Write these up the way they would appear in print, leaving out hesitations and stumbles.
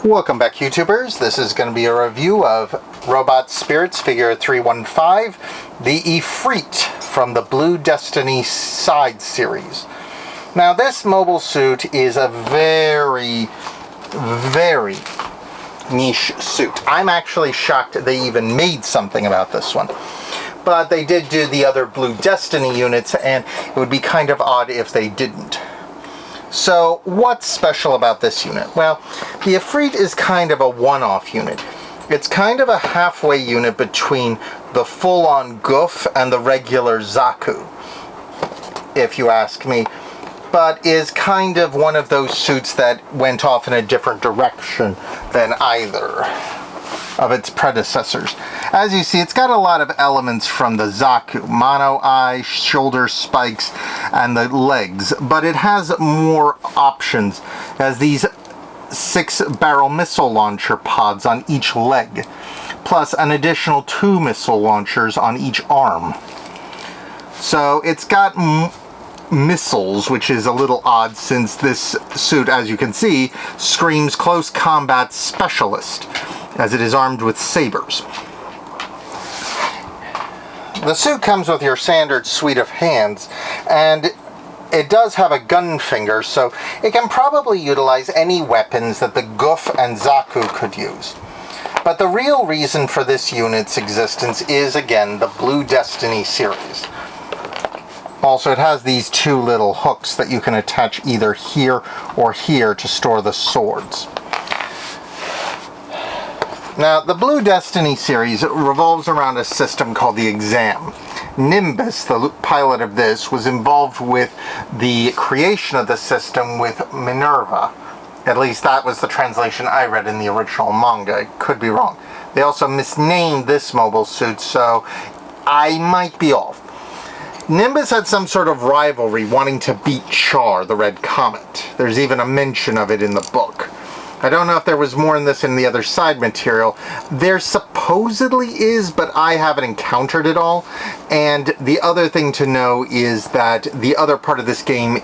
Welcome back, YouTubers. This is going to be a review of Robot Sprits figure 315, the Efreet from the Blue Destiny side series. Now, this mobile suit is a very niche suit. I'm actually shocked they even made something about this one. But they did do the other Blue Destiny units, and it would be kind of odd if they didn't. So, what's special about this unit? Well, the Efreet is kind of a one-off unit. It's kind of a halfway unit between the full-on Goof and the regular Zaku, if you ask me, but is kind of one of those suits that went off in a different direction than either of its predecessors. As you see, it's got a lot of elements from the Zaku, mono eye, shoulder spikes, and the legs, but it has more options, as these 6-barrel missile launcher pods on each leg, plus an additional 2 missile launchers on each arm. So it's got missiles, which is a little odd since this suit, as you can see, screams close combat specialist, as it is armed with sabers. The suit comes with your standard suite of hands, and it does have a gun finger, so it can probably utilize any weapons that the Goof and Zaku could use. But the real reason for this unit's existence is, again, the Blue Destiny series. Also, it has these 2 little hooks that you can attach either here or here to store the swords. Now, the Blue Destiny series revolves around a system called the Exam. Nimbus, the pilot of this, was involved with the creation of the system with Minerva. At least that was the translation I read in the original manga. I could be wrong. They also misnamed this mobile suit, so I might be off. Nimbus had some sort of rivalry wanting to beat Char, the Red Comet. There's even a mention of it in the book. I don't know if there was more in this in the other side material. There supposedly is, but I haven't encountered it all. And the other thing to know is that the other part of this game,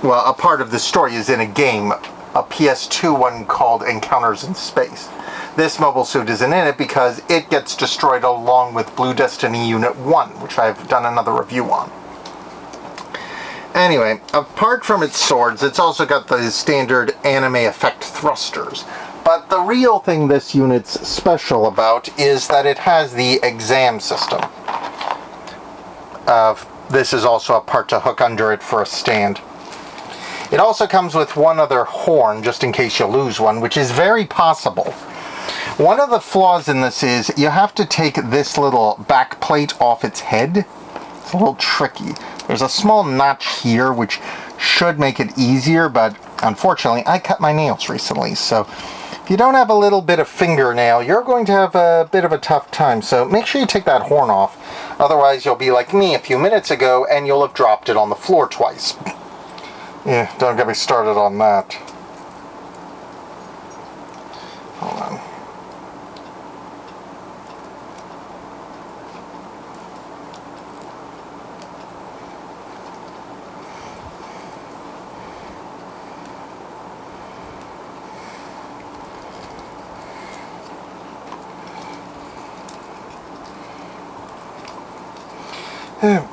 well, a part of the story is in a game, a PS2 one called Encounters in Space. This mobile suit isn't in it because it gets destroyed along with Blue Destiny Unit 1, which I've done another review on. Anyway, apart from its swords, it's also got the standard anime effect thrusters. But the real thing this unit's special about is that it has the exam system. This is also a part to hook under it for a stand. It also comes with one other horn, just in case you lose one, which is very possible. One of the flaws in this is you have to take this little back plate off its head. It's a little tricky. There's a small notch here which should make it easier, but unfortunately I cut my nails recently, so if you don't have a little bit of fingernail, you're going to have a bit of a tough time. So make sure you take that horn off, otherwise you'll be like me a few minutes ago and you'll have dropped it on the floor twice. Yeah, don't get me started on that. Hold on. There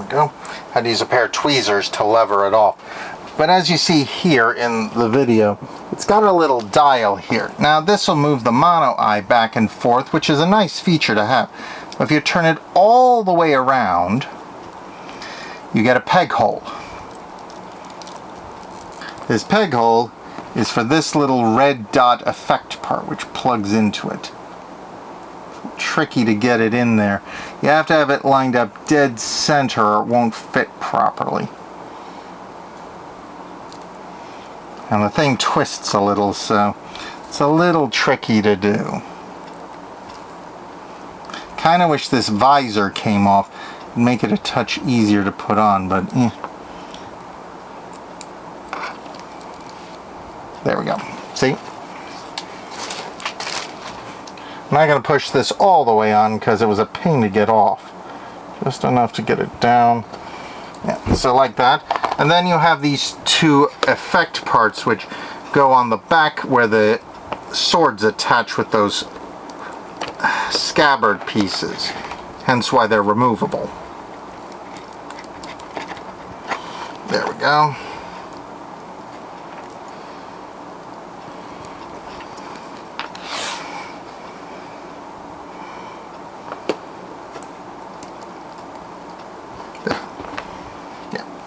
we go. I had to use a pair of tweezers to lever it off. But as you see here in the video, it's got a little dial here. Now this will move the mono eye back and forth, which is a nice feature to have. If you turn it all the way around, you get a peg hole. This peg hole is for this little red dot effect part, which plugs into it. Tricky to get it in there. You have to have it lined up dead center or it won't fit properly. And the thing twists a little, so it's a little tricky to do. kind of wish this visor came off. It'd make it a touch easier to put on, but there we go. See? I'm not going to push this all the way on because it was a pain to get off. Just enough to get it down. Yeah, so like that. And then you have these two effect parts which go on the back where the swords attach with those scabbard pieces. Hence why they're removable. There we go.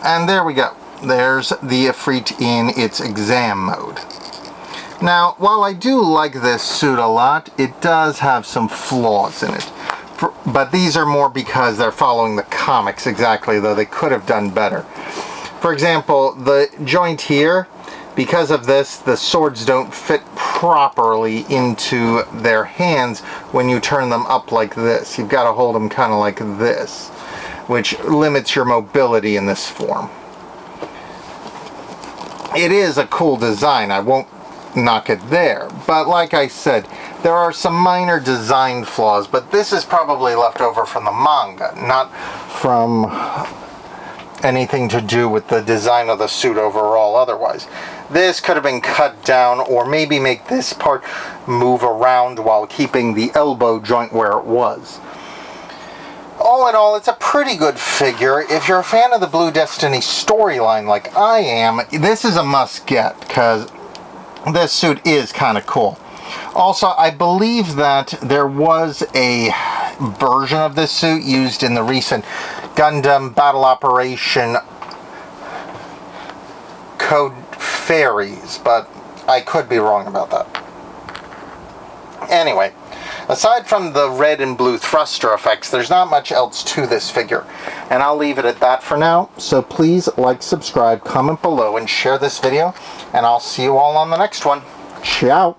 And there we go. There's the Efreet in its exam mode. Now, while I do like this suit a lot, it does have some flaws in it. But these are more because they're following the comics exactly, though they could have done better. For example, the joint here, because of this, the swords don't fit properly into their hands when you turn them up like this. You've got to hold them kind of like this, which limits your mobility in this form. It is a cool design, I won't knock it there, but like I said, there are some minor design flaws, but this is probably left over from the manga, not from anything to do with the design of the suit overall otherwise. This could have been cut down, or maybe make this part move around while keeping the elbow joint where it was. All in all, it's a pretty good figure. If you're a fan of the Blue Destiny storyline like I am, this is a must-get, because this suit is kind of cool. Also, I believe that there was a version of this suit used in the recent Gundam Battle Operation Code Fairies, but I could be wrong about that. Anyway, aside from the red and blue thruster effects, there's not much else to this figure, and I'll leave it at that for now. So please like, subscribe, comment below, and share this video, and I'll see you all on the next one. Ciao!